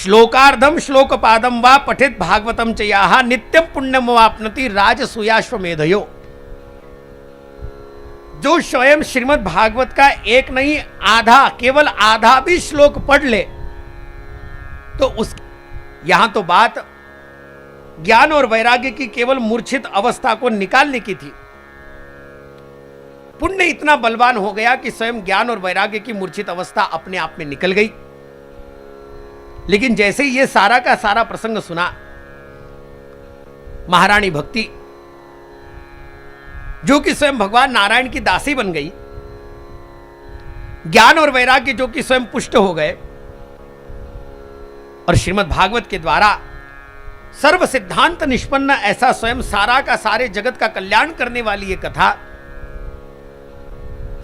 श्लोकार्धम श्लोकपादम वा पठित भागवतम च याहा नित्यम पुण्यम वापनति राजसूयाश्वमेधयो। जो स्वयं श्रीमद् भागवत का एक नहीं आधा, केवल आधा भी श्लोक पढ़ ले तो उस यहां तो बात ज्ञान और वैराग्य की केवल मूर्छित अवस्था को निकालने की थी। पुण्य इतना बलवान हो गया कि स्वयं ज्ञान और वैराग्य की मूर्छित अवस्था अपने आप में निकल गई। लेकिन जैसे ही ये सारा का सारा प्रसंग सुना, महारानी भक्ति जो कि स्वयं भगवान नारायण की दासी बन गई, ज्ञान और वैराग्य जो कि स्वयं पुष्ट हो गए, और श्रीमद् भागवत के द्वारा सर्व सिद्धांत निष्पन्न ऐसा स्वयं सारा का सारे जगत का कल्याण करने वाली ये कथा,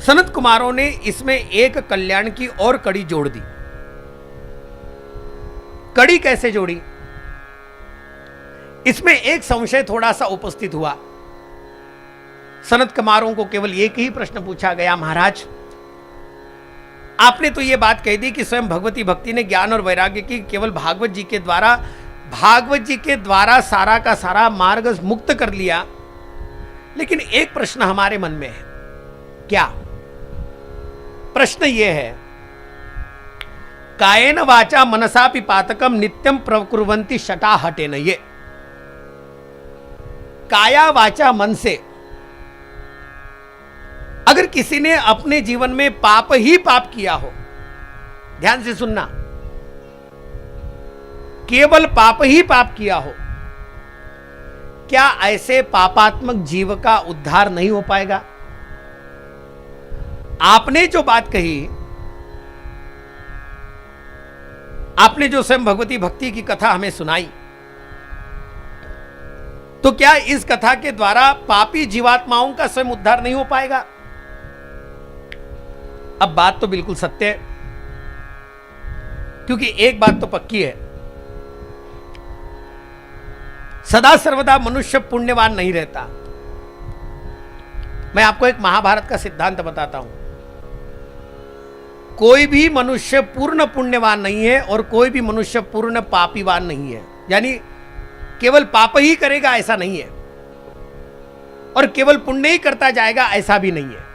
सनत कुमारों ने इसमें एक कल्याण की और कड़ी जोड़ दी। कड़ी कैसे जोड़ी? इसमें एक संशय थोड़ा सा उपस्थित हुआ। सनत कुमारों को केवल एक ही प्रश्न पूछा गया, महाराज आपने तो यह बात कह दी कि स्वयं भगवती भक्ति ने ज्ञान और वैराग्य की केवल भागवत जी के द्वारा सारा का सारा मार्ग मुक्त कर लिया, लेकिन एक प्रश्न हमारे मन में है। क्या प्रश्न यह है? कायेन वाचा मनसापि पातकम नित्यम प्रकुर्वन्ति शटा हटेन। ये काया वाचा मन से अगर किसी ने अपने जीवन में पाप ही पाप किया हो, ध्यान से सुनना, केवल पाप ही पाप किया हो, क्या ऐसे पापात्मक जीव का उद्धार नहीं हो पाएगा? आपने जो बात कही, आपने जो स्वयं भगवती भक्ति की कथा हमें सुनाई, तो क्या इस कथा के द्वारा पापी जीवात्माओं का स्वयं उद्धार नहीं हो पाएगा? अब बात तो बिल्कुल सत्य है, क्योंकि एक बात तो पक्की है, सदा सर्वदा मनुष्य पुण्यवान नहीं रहता। मैं आपको एक महाभारत का सिद्धांत बताता हूं। कोई भी मनुष्य पूर्ण पुण्यवान नहीं है और कोई भी मनुष्य पूर्ण पापीवान नहीं है। यानी केवल पाप ही करेगा ऐसा नहीं है, और केवल पुण्य ही करता जाएगा ऐसा भी नहीं है।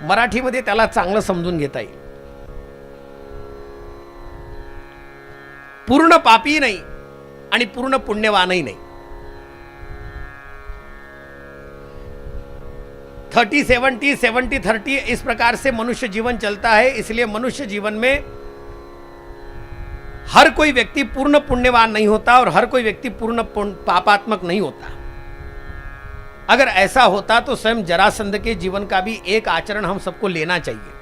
मराठीमध्ये त्याला चांगलं समजून घेता येईल। पूर्ण पापी नहीं आणि पूर्ण पुण्यवानही नहीं। 30-70, 70-30 इस प्रकार से मनुष्य जीवन चलता है। इसलिए मनुष्य जीवन में हर कोई व्यक्ति पूर्ण पुण्यवान नहीं होता और हर कोई व्यक्ति पूर्ण पापात्मक नहीं होता। अगर ऐसा होता तो स्वयं जरासंध के जीवन का भी एक आचरण हम सबको लेना चाहिए।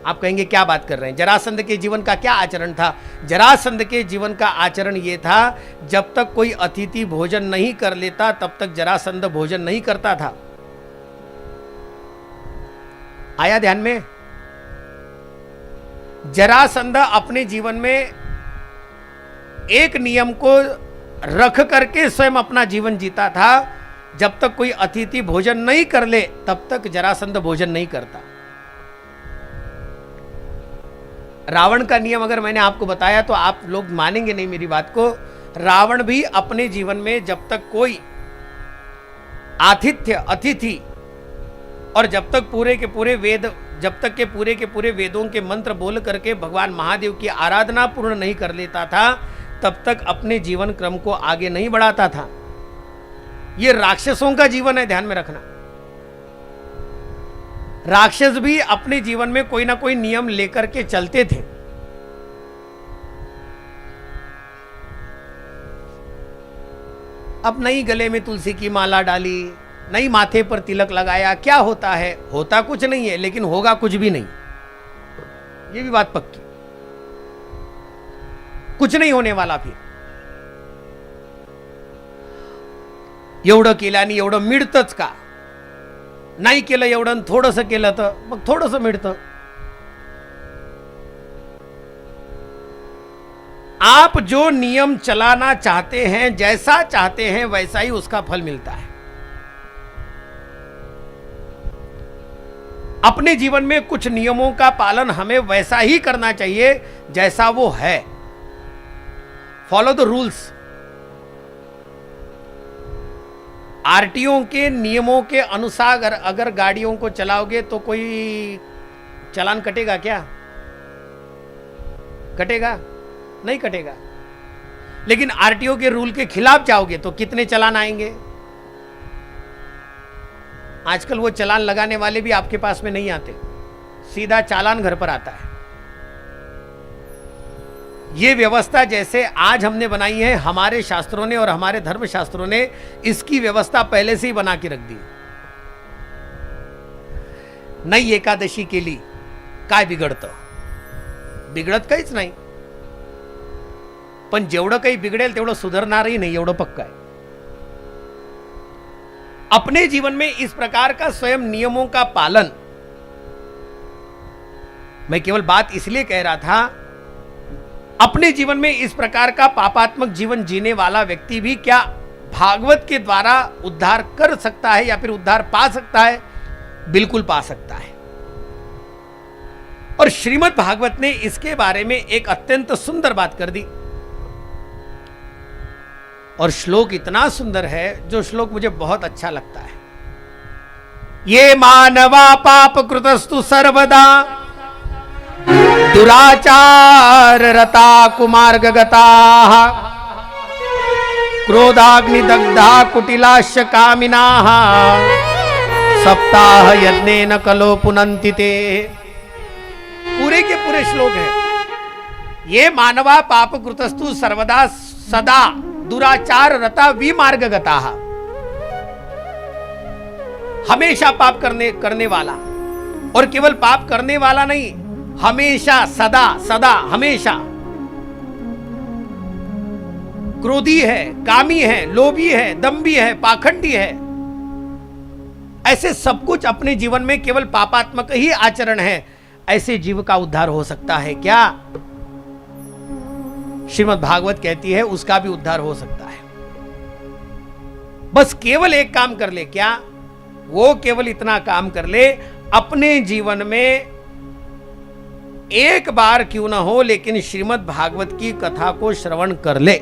आप कहेंगे क्या बात कर रहे हैं? जरासंध के जीवन का क्या आचरण था? जरासंध के जीवन का आचरण यह था, जब तक कोई अतिथि भोजन नहीं कर लेता तब तक जरासंध भोजन नहीं करता था। आया ध्यान में? जरासंध अपने जीवन में एक नियम को रख करके स्वयं अपना जीवन जीता था। जब तक कोई अतिथि भोजन नहीं कर ले तब तक जरासंध भोजन नहीं करता। रावण का नियम अगर मैंने आपको बताया तो आप लोग मानेंगे नहीं मेरी बात को। रावण भी अपने जीवन में जब तक कोई आतिथ्य अतिथि और जब तक पूरे के पूरे वेद, जब तक के पूरे वेदों के मंत्र बोल करके भगवान महादेव की आराधना पूर्ण नहीं कर लेता था, तब तक अपने जीवन क्रम को आगे नहीं बढ़ाता था। ये राक्षसों का जीवन है, ध्यान में रखना। राक्षस भी अपने जीवन में कोई ना कोई नियम लेकर के चलते थे। अब नई गले में तुलसी की माला डाली, नई माथे पर तिलक लगाया, क्या होता है? होता कुछ नहीं है, लेकिन होगा कुछ भी नहीं। ये भी बात पक्की, कुछ नहीं होने वाला। फिर एवढं केल्याने एवढं मिळतंच का? नाही केलं एवढं, थोडंसं केलं तर मग थोडंसं मिळतं। आप जो नियम चलाना चाहते हैं, जैसा चाहते हैं वैसा ही उसका फल मिलता है। अपने जीवन में कुछ नियमों का पालन हमें वैसा ही करना चाहिए जैसा वो है। Follow the rules. आरटीओ के नियमों के अनुसार अगर गाड़ियों को चलाओगे तो कोई चालान कटेगा क्या? कटेगा? नहीं कटेगा। लेकिन आरटीओ के रूल के खिलाफ जाओगे तो कितने चालान आएंगे? आजकल वो चालान लगाने वाले भी आपके पास में नहीं आते, सीधा चालान घर पर आता है। ये व्यवस्था जैसे आज हमने बनाई है, हमारे शास्त्रों ने और हमारे धर्म शास्त्रों ने इसकी व्यवस्था पहले से ही बना के रख दी। नई एकादशी केली, काय बिघडतं? बिघडत काहीच नाही, पण जेवढं काही बिघडेल तेवढं सुधारणारही नाही, एवढं पक्का है। अपने जीवन में इस प्रकार का स्वयं नियमों का पालन, मैं केवल बात इसलिए कह रहा था, अपने जीवन में इस प्रकार का पापात्मक जीवन जीने वाला व्यक्ति भी क्या भागवत के द्वारा उद्धार कर सकता है या फिर उद्धार पा सकता है? बिल्कुल पा सकता है। और श्रीमद् भागवत ने इसके बारे में एक अत्यंत सुंदर बात कर दी। और श्लोक इतना सुंदर है, जो श्लोक मुझे बहुत अच्छा लगता है। ये मानवा पाप कृतस्तु सर्वदा दुराचार रता कुमार्गगता क्रोधाग्निदग्धा कुटिलाश्च कामिनाः सप्ताह यज्ञेन कलो पुनन्ति ते। पूरे के पूरे श्लोक है। ये मानवा पाप कृतस्तु सर्वदा सदा दुराचार रता विमार्गगता, हमेशा पाप करने वाला, और केवल पाप करने वाला नहीं, हमेशा सदा सदा हमेशा क्रोधी है, कामी है, लोभी है, दंभी है, पाखंडी है, ऐसे सब कुछ अपने जीवन में केवल पापात्मक ही आचरण है। ऐसे जीव का उद्धार हो सकता है क्या? श्रीमद् भागवत कहती है उसका भी उद्धार हो सकता है। बस केवल एक काम कर ले। क्या? वो केवल इतना काम कर ले, अपने जीवन में एक बार क्यों ना हो, लेकिन श्रीमद् भागवत की कथा को श्रवण कर ले।